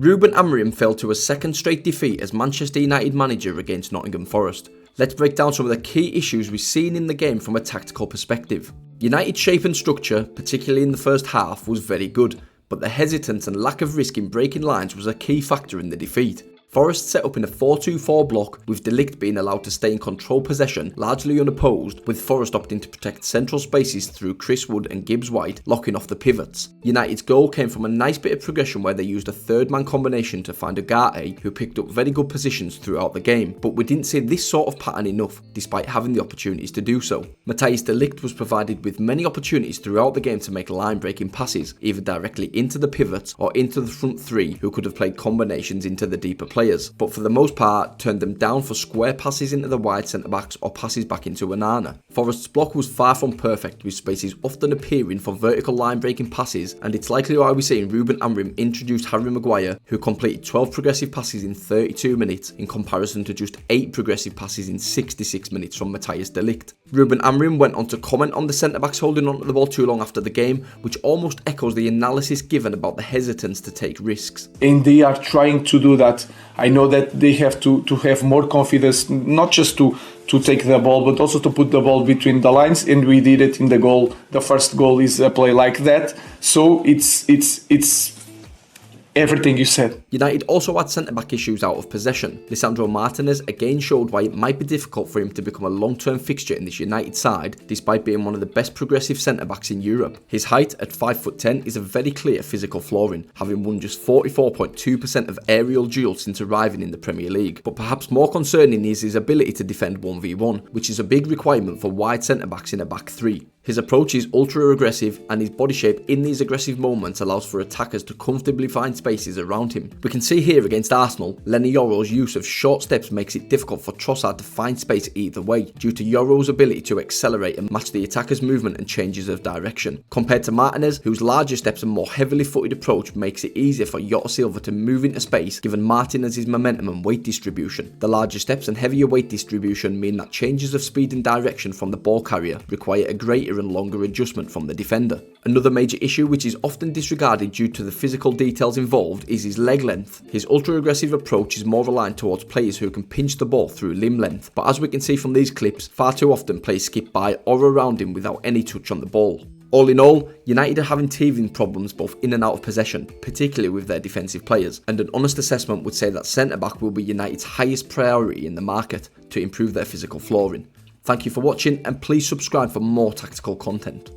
Ruben Amorim fell to a second straight defeat as Manchester United manager against Nottingham Forest. Let's break down some of the key issues we've seen in the game from a tactical perspective. United's shape and structure, particularly in the first half, was very good, but the hesitance and lack of risk in breaking lines was a key factor in the defeat. Forest set up in a 4-2-4 block, with De Ligt being allowed to stay in control possession, largely unopposed, with Forest opting to protect central spaces through Chris Wood and Gibbs White, locking off the pivots. United's goal came from a nice bit of progression where they used a third-man combination to find Ugarte, who picked up very good positions throughout the game, but we didn't see this sort of pattern enough, despite having the opportunities to do so. Matthijs de Ligt was provided with many opportunities throughout the game to make line-breaking passes, either directly into the pivots or into the front three, who could have played combinations into the deeper players, but for the most part turned them down for square passes into the wide centre-backs or passes back into Onana. Forest's block was far from perfect, with spaces often appearing for vertical line-breaking passes, and it's likely why we're seeing Ruben Amorim introduce Harry Maguire, who completed 12 progressive passes in 32 minutes in comparison to just 8 progressive passes in 66 minutes from Matthijs de Ligt. Ruben Amorim went on to comment on the centre-backs holding onto the ball too long after the game, which almost echoes the analysis given about the hesitance to take risks. And they are trying to do that. I know that they have to have more confidence, not just to take the ball, but also to put the ball between the lines, and we did it in the goal. The first goal is a play like that, so it's everything you said. United also had centre-back issues out of possession. Lisandro Martinez again showed why it might be difficult for him to become a long-term fixture in this United side, despite being one of the best progressive centre-backs in Europe. His height at 5'10" is a very clear physical flaw in, having won just 44.2% of aerial duels since arriving in the Premier League. But perhaps more concerning is his ability to defend 1v1, which is a big requirement for wide centre-backs in a back three. His approach is ultra-aggressive, and his body shape in these aggressive moments allows for attackers to comfortably find spaces around him. We can see here against Arsenal, Lenny Yoro's use of short steps makes it difficult for Trossard to find space either way, due to Yoro's ability to accelerate and match the attacker's movement and changes of direction. Compared to Martinez, whose larger steps and more heavily footed approach makes it easier for Jota Silva to move into space given Martinez's momentum and weight distribution. The larger steps and heavier weight distribution mean that changes of speed and direction from the ball carrier require a greater and longer adjustment from the defender. Another major issue which is often disregarded due to the physical details involved is his leg length. His ultra-aggressive approach is more aligned towards players who can pinch the ball through limb length, but as we can see from these clips, far too often players skip by or around him without any touch on the ball. All in all, United are having teething problems both in and out of possession, particularly with their defensive players, and an honest assessment would say that centre-back will be United's highest priority in the market to improve their physical flooring. Thank you for watching, and please subscribe for more tactical content.